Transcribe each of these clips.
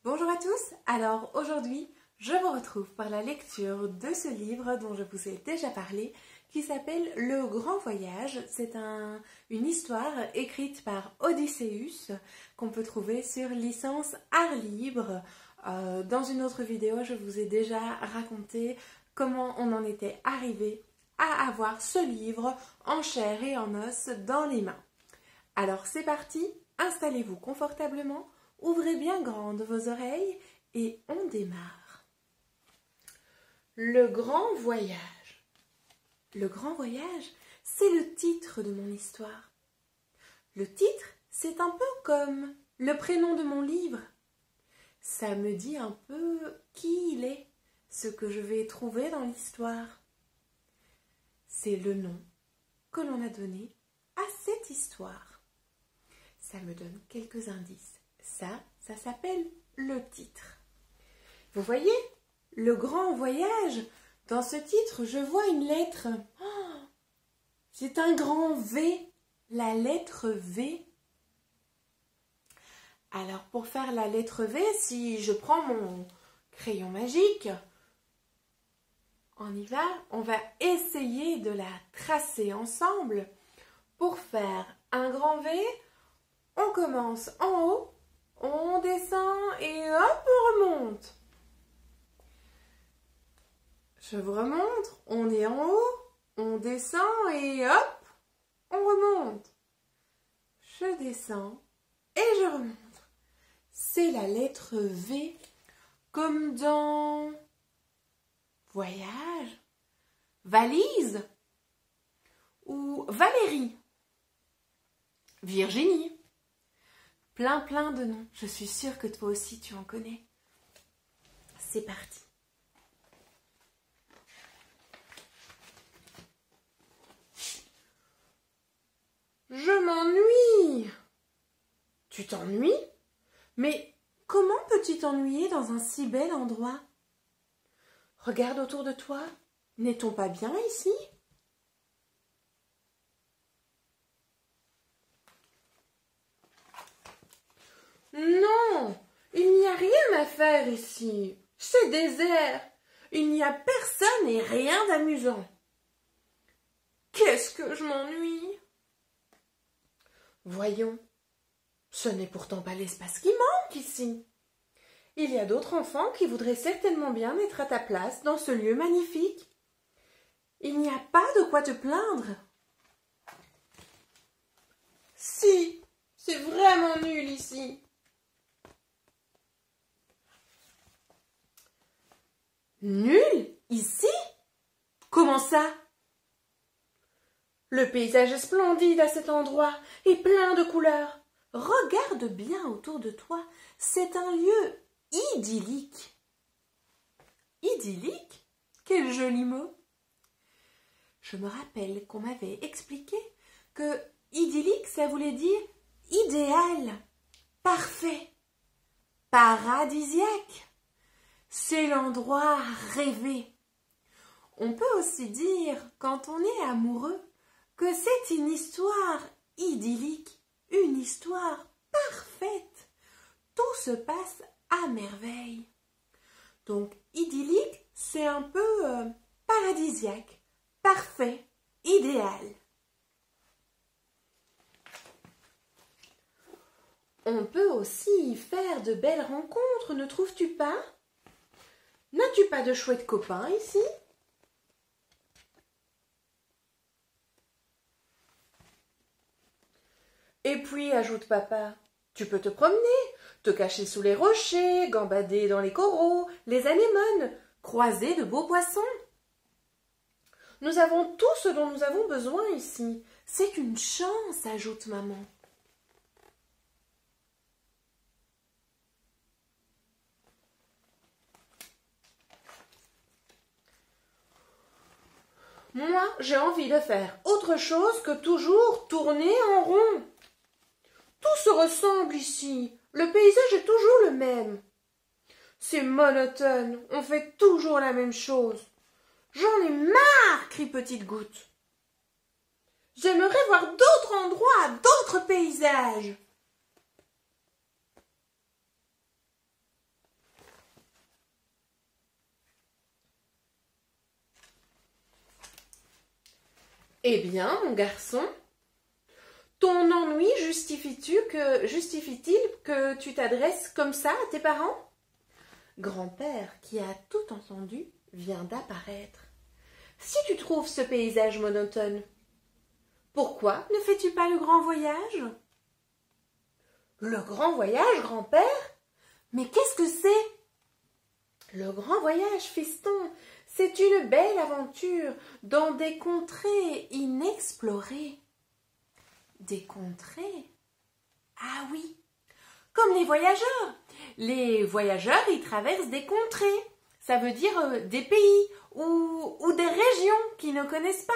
Bonjour à tous, alors aujourd'hui je vous retrouve par la lecture de ce livre dont je vous ai déjà parlé qui s'appelle Le Grand Voyage. C'est une histoire écrite par Odysseus qu'on peut trouver sur licence Art Libre. Dans une autre vidéo je vous ai déjà raconté comment on en était arrivé à avoir ce livre en chair et en os dans les mains. Alors c'est parti, installez-vous confortablement. Ouvrez bien grandes vos oreilles et on démarre. Le Grand Voyage. Le Grand Voyage, c'est le titre de mon histoire. Le titre, c'est un peu comme le prénom de mon livre. Ça me dit un peu qui il est, ce que je vais trouver dans l'histoire. C'est le nom que l'on a donné à cette histoire. Ça me donne quelques indices. Ça s'appelle le titre. Vous voyez, le Grand Voyage, dans ce titre, je vois une lettre. Oh, c'est un grand V, la lettre V. Alors, pour faire la lettre V, si je prends mon crayon magique, on y va, on va essayer de la tracer ensemble. Pour faire un grand V, on commence en haut. On descend et hop, on remonte. Je vous remontre, on est en haut, on descend et hop, on remonte. Je descends et je remonte. C'est la lettre V, comme dans voyage, valise ou Valérie, Virginie. Plein de noms. Je suis sûre que toi aussi tu en connais. C'est parti. Je m'ennuie. Tu t'ennuies? Mais comment peux-tu t'ennuyer dans un si bel endroit? Regarde autour de toi. N'est-on pas bien ici? Non, il n'y a rien à faire ici. C'est désert. Il n'y a personne et rien d'amusant. Qu'est-ce que je m'ennuie? Voyons, ce n'est pourtant pas l'espace qui manque ici. Il y a d'autres enfants qui voudraient certainement bien être à ta place dans ce lieu magnifique. Il n'y a pas de quoi te plaindre. Si, c'est vraiment nul ici. Nul? Ici? Comment ça? Le paysage est splendide à cet endroit et plein de couleurs. Regarde bien autour de toi, c'est un lieu idyllique. Idyllique? Quel joli mot! Je me rappelle qu'on m'avait expliqué que idyllique, ça voulait dire idéal, parfait, paradisiaque. C'est l'endroit rêvé. On peut aussi dire, quand on est amoureux, que c'est une histoire idyllique, une histoire parfaite. Tout se passe à merveille. Donc, idyllique, c'est un peu paradisiaque, parfait, idéal. On peut aussi faire de belles rencontres, ne trouves-tu pas? N'as-tu pas de chouettes copains ici? Et puis, ajoute papa, tu peux te promener, te cacher sous les rochers, gambader dans les coraux, les anémones, croiser de beaux poissons. Nous avons tout ce dont nous avons besoin ici. C'est une chance, ajoute maman. Moi, j'ai envie de faire autre chose que toujours tourner en rond. Tout se ressemble ici. Le paysage est toujours le même. C'est monotone. On fait toujours la même chose. J'en ai marre, crie Petite Goutte. J'aimerais voir d'autres endroits, d'autres paysages. Eh bien, mon garçon, ton ennui justifie-t-il que tu t'adresses comme ça à tes parents? Grand-père, qui a tout entendu, vient d'apparaître. Si tu trouves ce paysage monotone, pourquoi ne fais-tu pas le grand voyage? Le grand voyage, grand-père? Mais qu'est-ce que c'est? Le grand voyage, fiston, c'est une belle aventure dans des contrées inexplorées. Des contrées? Ah oui, comme les voyageurs. Les voyageurs, ils traversent des contrées. Ça veut dire des pays ou des régions qu'ils ne connaissent pas.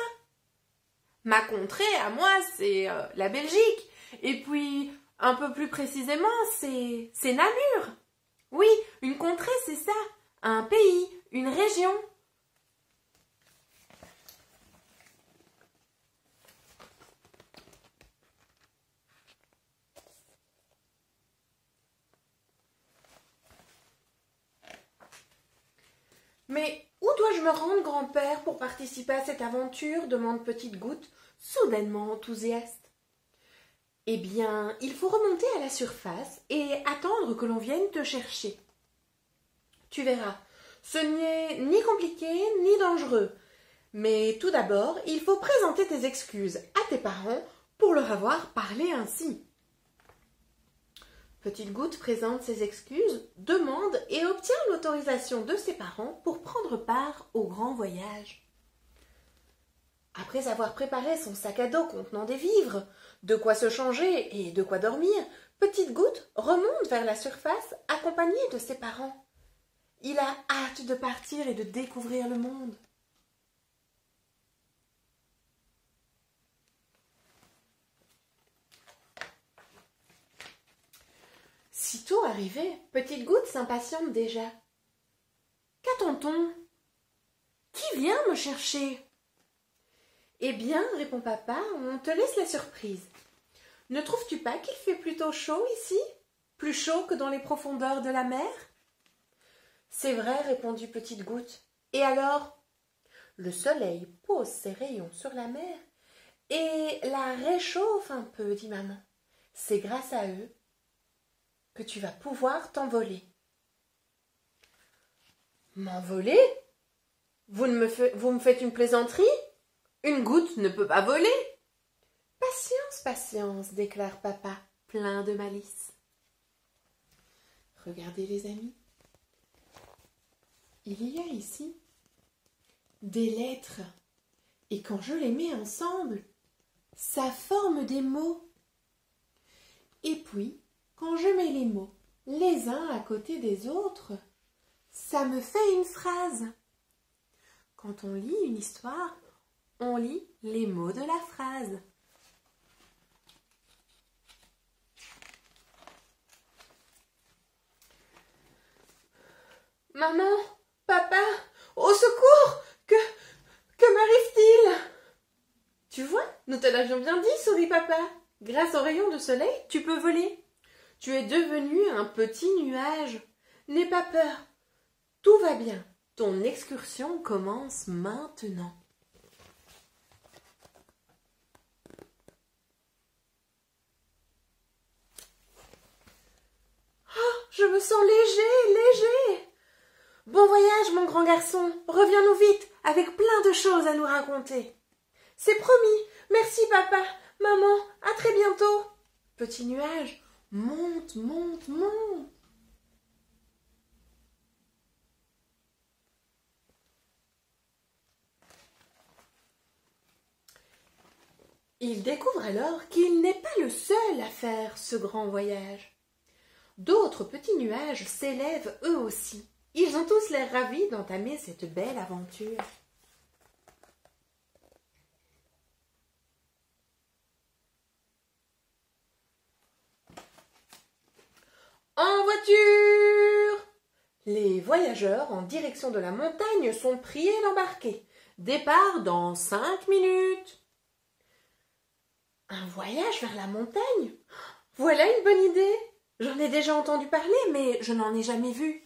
Ma contrée, à moi, c'est la Belgique. Et puis, un peu plus précisément, c'est Namur. Oui, une contrée, c'est ça. Un pays, une région. Mais où dois-je me rendre, grand-père, pour participer à cette aventure? Demande Petite Goutte, soudainement enthousiaste. Eh bien, il faut remonter à la surface et attendre que l'on vienne te chercher. Tu verras, ce n'est ni compliqué ni dangereux. Mais tout d'abord, il faut présenter tes excuses à tes parents pour leur avoir parlé ainsi. Petite Goutte présente ses excuses, demande et obtient l'autorisation de ses parents pour prendre part au grand voyage. Après avoir préparé son sac à dos contenant des vivres, de quoi se changer et de quoi dormir, Petite Goutte remonte vers la surface accompagnée de ses parents. Il a hâte de partir et de découvrir le monde. Sitôt arrivé, Petite Goutte s'impatiente déjà. Qu'attend-on? Qui vient me chercher? Eh bien, répond papa, on te laisse la surprise. Ne trouves-tu pas qu'il fait plutôt chaud ici? Plus chaud que dans les profondeurs de la mer? C'est vrai, répondit Petite Goutte. Et alors? Le soleil pose ses rayons sur la mer et la réchauffe un peu, dit maman. C'est grâce à eux que tu vas pouvoir t'envoler. M'envoler? Vous me faites une plaisanterie? Une goutte ne peut pas voler. Patience, patience, déclare papa, plein de malice. Regardez les amis, il y a ici des lettres, et quand je les mets ensemble, ça forme des mots. Et puis, quand je mets les mots les uns à côté des autres, ça me fait une phrase. Quand on lit une histoire, on lit les mots de la phrase. Maman, papa, au secours, que m'arrive-t-il? Tu vois, nous te l'avions bien dit, sourit papa. Grâce aux rayons de soleil, tu peux voler. Tu es devenu un petit nuage. N'aie pas peur, tout va bien. Ton excursion commence maintenant. Oh, je me sens léger. Bon voyage, mon grand garçon. Reviens-nous vite, avec plein de choses à nous raconter. C'est promis. Merci, papa, maman, à très bientôt. Petit nuage, monte. Il découvre alors qu'il n'est pas le seul à faire ce grand voyage. D'autres petits nuages s'élèvent eux aussi. Ils ont tous l'air ravis d'entamer cette belle aventure. En voiture! Les voyageurs en direction de la montagne sont priés d'embarquer. Départ dans 5 minutes. Un voyage vers la montagne? Voilà une bonne idée. J'en ai déjà entendu parler, mais je n'en ai jamais vu.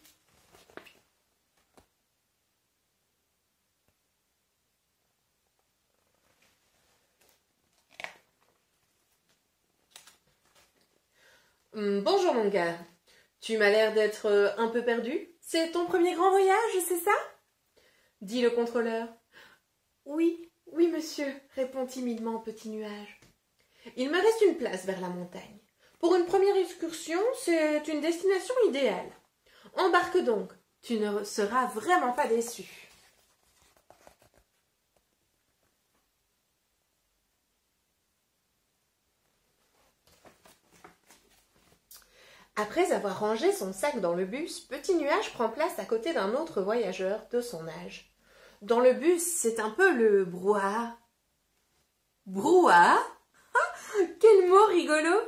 Bonjour mon gars, tu m'as l'air d'être un peu perdu. C'est ton premier grand voyage, c'est ça? Dit le contrôleur. Oui, oui monsieur, répond timidement Petit Nuage. Il me reste une place vers la montagne. Pour une première excursion, c'est une destination idéale. Embarque donc, tu ne seras vraiment pas déçu. Après avoir rangé son sac dans le bus, Petit Nuage prend place à côté d'un autre voyageur de son âge. Dans le bus, c'est un peu le brouhaha. Brouhaha? Quel mot rigolo!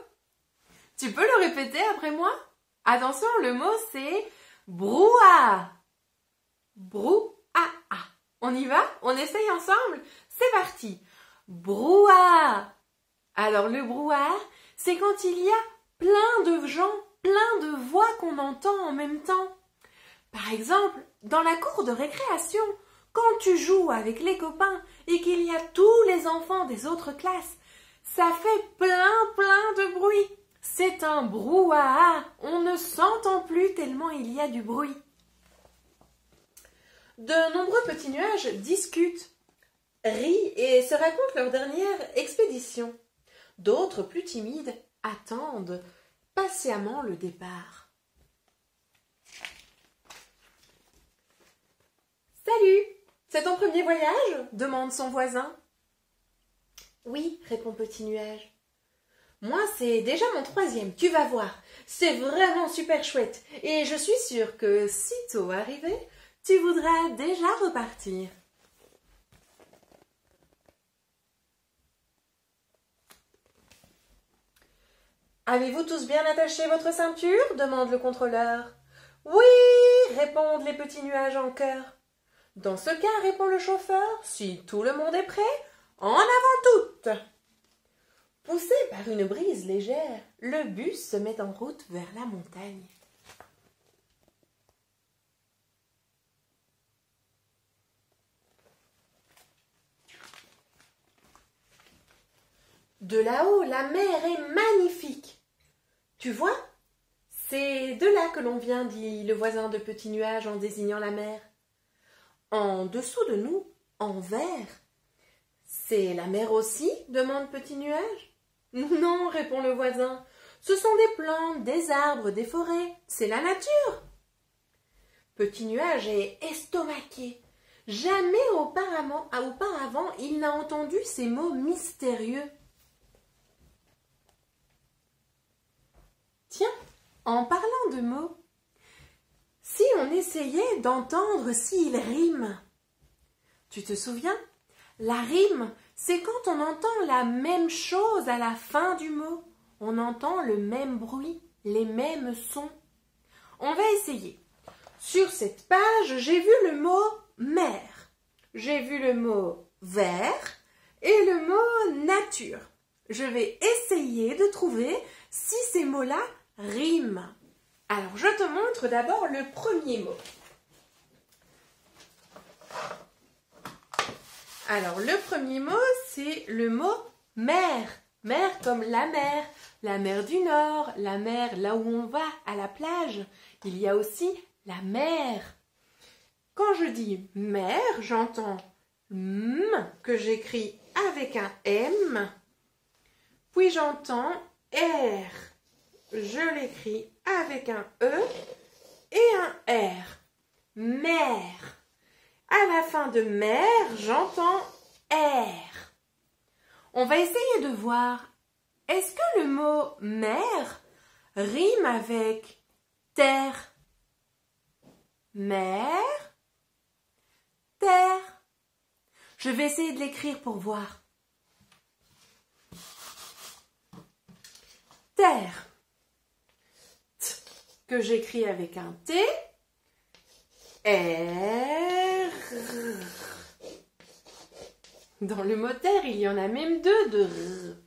Tu peux le répéter après moi? Attention, le mot c'est brouhaha. Brouhaha. On y va? On essaye ensemble? C'est parti! Brouhaha. Alors le brouhaha, c'est quand il y a plein de gens, plein de voix qu'on entend en même temps. Par exemple, dans la cour de récréation, quand tu joues avec les copains et qu'il y a tous les enfants des autres classes, ça fait plein de bruit. C'est un brouhaha. On ne s'entend plus tellement il y a du bruit. De nombreux petits nuages discutent, rient et se racontent leur dernière expédition. D'autres, plus timides, attendent patiemment le départ. Salut! C'est ton premier voyage? Demande son voisin. Oui, répond Petit Nuage. Moi, c'est déjà mon troisième, tu vas voir. C'est vraiment super chouette. Et je suis sûre que, sitôt arrivé, tu voudras déjà repartir. Avez-vous tous bien attaché votre ceinture? Demande le contrôleur. Oui, répondent les petits nuages en chœur. Dans ce cas, répond le chauffeur, si tout le monde est prêt, en avant toutes! Poussé par une brise légère, le bus se met en route vers la montagne. De là-haut, la mer est magnifique. Tu vois? C'est de là que l'on vient, dit le voisin de Petit Nuage en désignant la mer. En dessous de nous, en vert. C'est la mer aussi? Demande Petit Nuage. Non, répond le voisin. Ce sont des plantes, des arbres, des forêts. C'est la nature. Petit Nuage est estomaqué. Jamais auparavant il n'a entendu ces mots mystérieux. Tiens, en parlant de mots, si on essayait d'entendre s'ils riment. Tu te souviens? La rime, c'est quand on entend la même chose à la fin du mot. On entend le même bruit, les mêmes sons. On va essayer. Sur cette page, j'ai vu le mot mer. J'ai vu le mot vert et le mot nature. Je vais essayer de trouver si ces mots-là riment. Alors, je te montre d'abord le premier mot. Alors, le premier mot, c'est le mot mer. Mer comme la mer du Nord, la mer là où on va, à la plage. Il y a aussi la mer. Quand je dis mer, j'entends M que j'écris avec un M, puis j'entends R. Je l'écris avec un E et un R. Mer. À la fin de mer, j'entends R. On va essayer de voir. Est-ce que le mot mer rime avec terre? Mer, terre. Je vais essayer de l'écrire pour voir. Terre. Que j'écris avec un T, R. Dans le mot terre, il y en a même deux de R.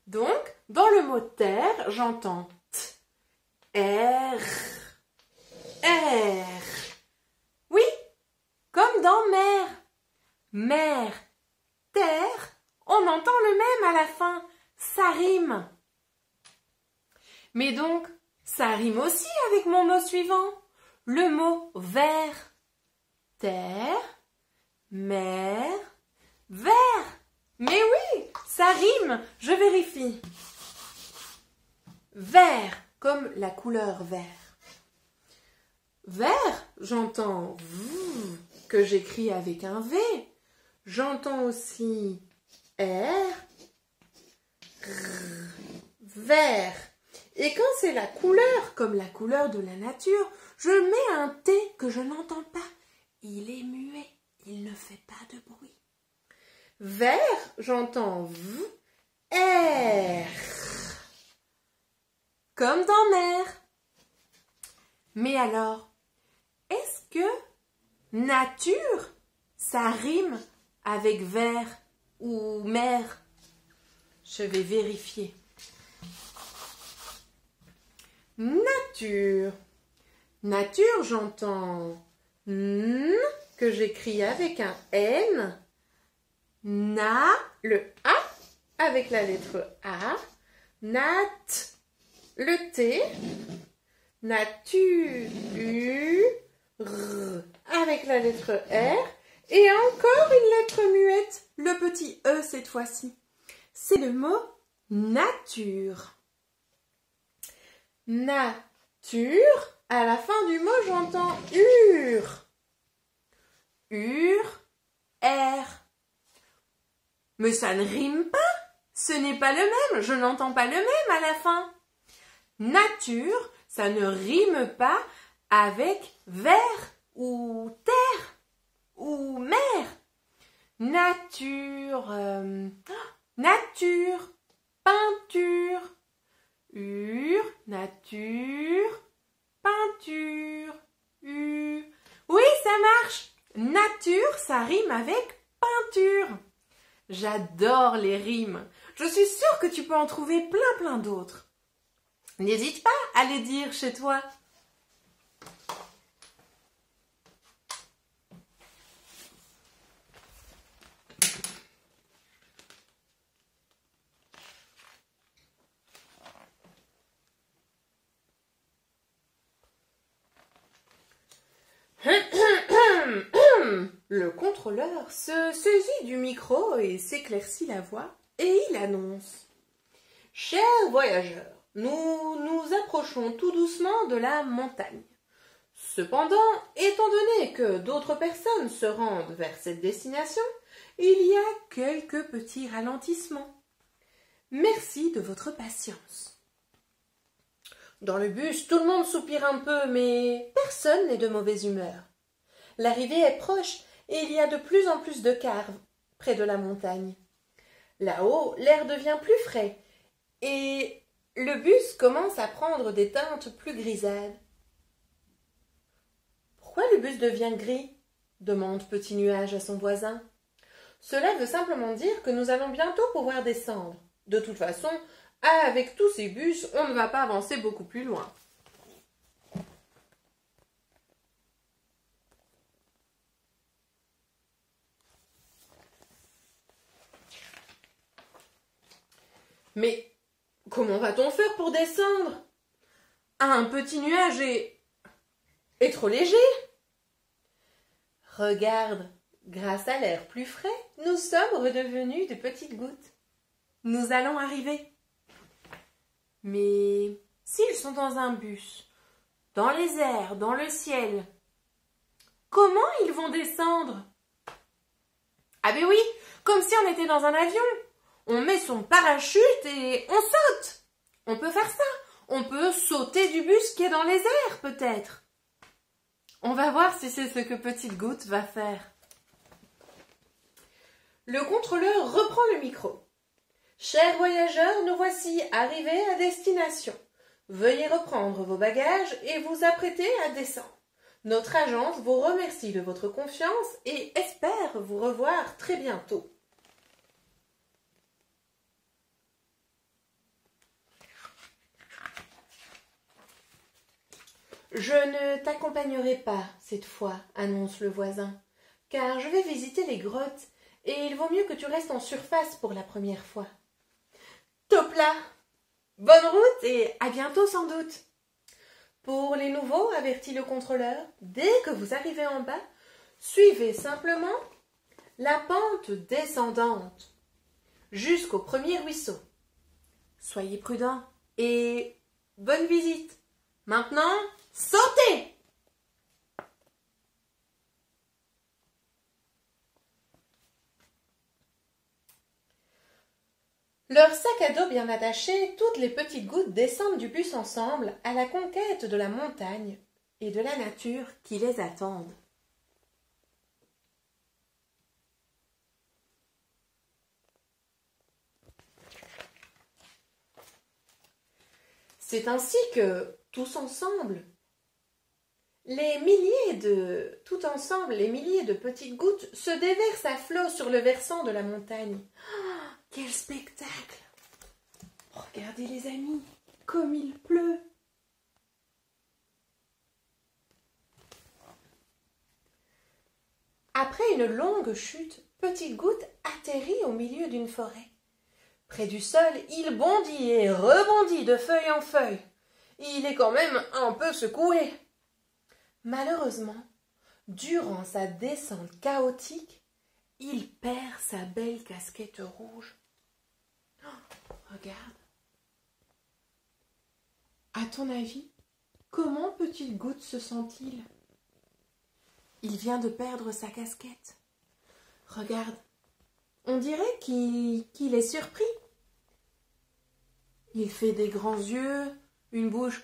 Donc, dans le mot terre, j'entends T, R, R. Oui, comme dans mer. Mer, terre, on entend le même à la fin. Ça rime. Mais donc, ça rime aussi avec mon mot suivant, le mot vert. Terre, mer, vert. Mais oui, ça rime, je vérifie. Vert, comme la couleur vert. Vert, j'entends V, que j'écris avec un V. J'entends aussi R, R, vert. Et quand c'est la couleur, comme la couleur de la nature, je mets un T que je n'entends pas. Il est muet, il ne fait pas de bruit. Vert, j'entends V, R. Comme dans mer. Mais alors, est-ce que nature, ça rime avec vert ou mer? Je vais vérifier. Nature. Nature, j'entends N, que j'écris avec un N. Na, le A, avec la lettre A. Nat, le T. Nature, avec la lettre R. Et encore une lettre muette, le petit E cette fois-ci. C'est le mot nature. Nature, à la fin du mot, j'entends ur. Ur, R. Mais ça ne rime pas. Ce n'est pas le même. Je n'entends pas le même à la fin. Nature, ça ne rime pas avec vert ou terre ou mer. Nature, nature, peinture, nature, peinture, Oui, ça marche. Nature, ça rime avec peinture. J'adore les rimes. Je suis sûre que tu peux en trouver plein d'autres. N'hésite pas à les dire chez toi. Le contrôleur se saisit du micro et s'éclaircit la voix, et il annonce. Chers voyageurs, nous nous approchons tout doucement de la montagne. Cependant, étant donné que d'autres personnes se rendent vers cette destination, il y a quelques petits ralentissements. Merci de votre patience. Dans le bus, tout le monde soupire un peu, mais personne n'est de mauvaise humeur. L'arrivée est proche et il y a de plus en plus de cars près de la montagne. Là-haut, l'air devient plus frais et le bus commence à prendre des teintes plus grisâtres. « Pourquoi le bus devient gris ?» demande Petit Nuage à son voisin. « Cela veut simplement dire que nous allons bientôt pouvoir descendre. De toute façon, avec tous ces bus, on ne va pas avancer beaucoup plus loin. » Mais comment va-t-on faire pour descendre? Un petit nuage est trop léger. Regarde, grâce à l'air plus frais, nous sommes redevenus de petites gouttes. Nous allons arriver. Mais s'ils sont dans un bus, dans les airs, dans le ciel, comment ils vont descendre? Ah ben oui, comme si on était dans un avion. On met son parachute et on saute. On peut faire ça. On peut sauter du bus qui est dans les airs, peut-être. On va voir si c'est ce que Petite Goutte va faire. Le contrôleur reprend le micro. Chers voyageurs, nous voici arrivés à destination. Veuillez reprendre vos bagages et vous apprêter à descendre. Notre agence vous remercie de votre confiance et espère vous revoir très bientôt. Je ne t'accompagnerai pas cette fois, annonce le voisin, car je vais visiter les grottes et il vaut mieux que tu restes en surface pour la première fois. Topla! Bonne route et à bientôt sans doute. Pour les nouveaux, avertit le contrôleur, dès que vous arrivez en bas, suivez simplement la pente descendante jusqu'au premier ruisseau. Soyez prudents et bonne visite. Maintenant, sautez! Leur sac à dos bien attaché, toutes les petites gouttes descendent du bus ensemble à la conquête de la montagne et de la nature qui les attendent. C'est ainsi que, tous ensemble, les milliers de petites gouttes se déversent à flot sur le versant de la montagne. Oh, quel spectacle! Regardez les amis, comme il pleut! Après une longue chute, Petite Goutte atterrit au milieu d'une forêt. Près du sol, il bondit et rebondit de feuille en feuille. Il est quand même un peu secoué. Malheureusement, durant sa descente chaotique, il perd sa belle casquette rouge. Oh, regarde. À ton avis, comment Petite Goutte se sent-il? Il vient de perdre sa casquette. Regarde, on dirait qu'il est surpris. Il fait des grands yeux, une bouche,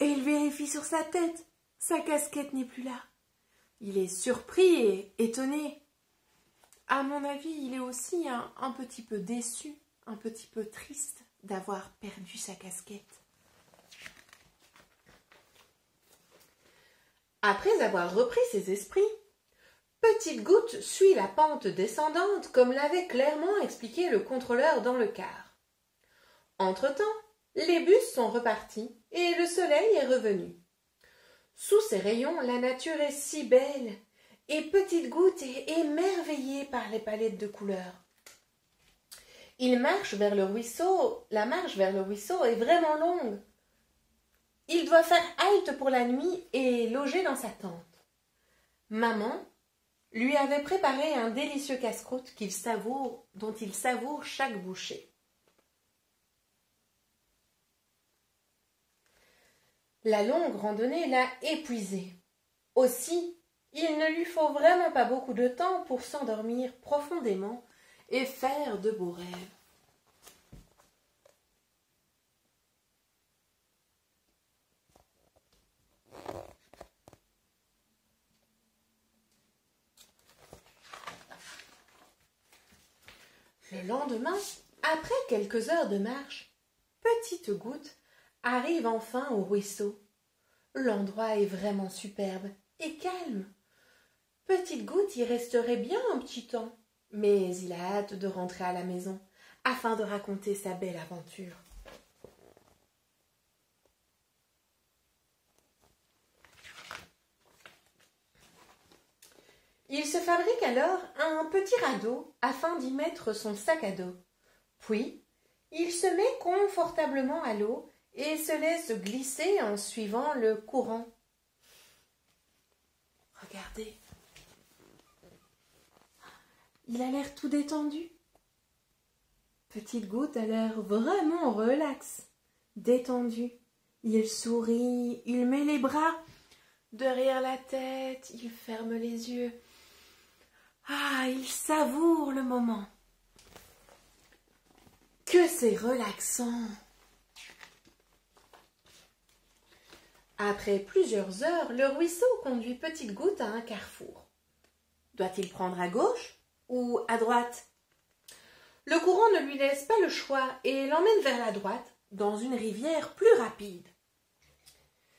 et il vérifie sur sa tête. Sa casquette n'est plus là. Il est surpris et étonné. À mon avis, il est aussi un petit peu déçu, un petit peu triste d'avoir perdu sa casquette. Après avoir repris ses esprits, Petite Goutte suit la pente descendante comme l'avait clairement expliqué le contrôleur dans le car. Entre-temps, les bus sont repartis et le soleil est revenu. Sous ses rayons, la nature est si belle et Petite Goutte est émerveillée par les palettes de couleurs. Il marche vers le ruisseau, la marche vers le ruisseau est vraiment longue. Il doit faire halte pour la nuit et loger dans sa tente. Maman lui avait préparé un délicieux casse-croûte dont il savoure chaque bouchée. La longue randonnée l'a épuisé. Aussi, il ne lui faut vraiment pas beaucoup de temps pour s'endormir profondément et faire de beaux rêves. Le lendemain, après quelques heures de marche, Petite Goutte arrive enfin au ruisseau. L'endroit est vraiment superbe et calme. Petite Goutte y resterait bien un petit temps, mais il a hâte de rentrer à la maison afin de raconter sa belle aventure. Il se fabrique alors un petit radeau afin d'y mettre son sac à dos. Puis, il se met confortablement à l'eau et se laisse glisser en suivant le courant. Regardez, il a l'air tout détendu. Petite Goutte a l'air vraiment relax, détendu. Il sourit, il met les bras derrière la tête, il ferme les yeux. Ah, il savoure le moment. Que c'est relaxant. Après plusieurs heures, le ruisseau conduit Petite Goutte à un carrefour. Doit-il prendre à gauche ou à droite? Le courant ne lui laisse pas le choix et l'emmène vers la droite, dans une rivière plus rapide.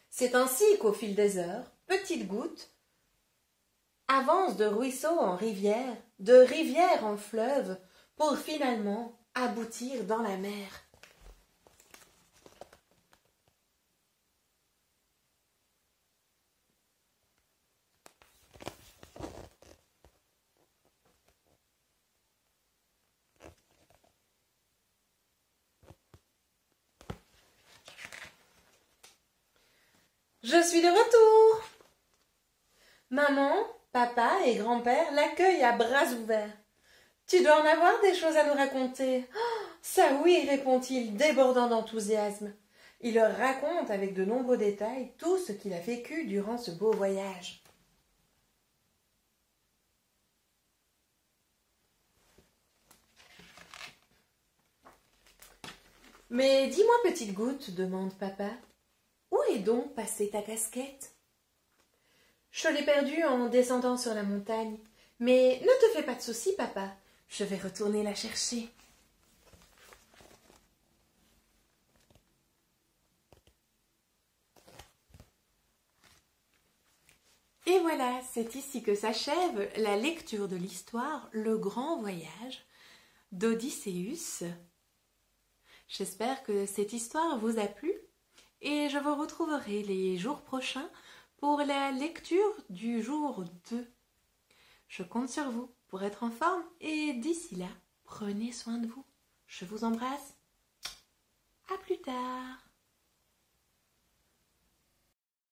C'est ainsi qu'au fil des heures, Petite Goutte avance de ruisseau en rivière, de rivière en fleuve, pour finalement aboutir dans la mer. Je suis de retour. Maman, papa et grand-père l'accueillent à bras ouverts. Tu dois en avoir des choses à nous raconter. Oh, ça oui, répond-il, débordant d'enthousiasme. Il leur raconte avec de nombreux détails tout ce qu'il a vécu durant ce beau voyage. Mais dis-moi, petite goutte, demande papa, où est donc passée ta casquette? Je l'ai perdue en descendant sur la montagne. Mais ne te fais pas de soucis, papa. Je vais retourner la chercher. Et voilà, c'est ici que s'achève la lecture de l'histoire Le Grand Voyage d'Odysseus. J'espère que cette histoire vous a plu et je vous retrouverai les jours prochains pour la lecture du jour 2. Je compte sur vous pour être en forme et d'ici là, prenez soin de vous. Je vous embrasse. À plus tard.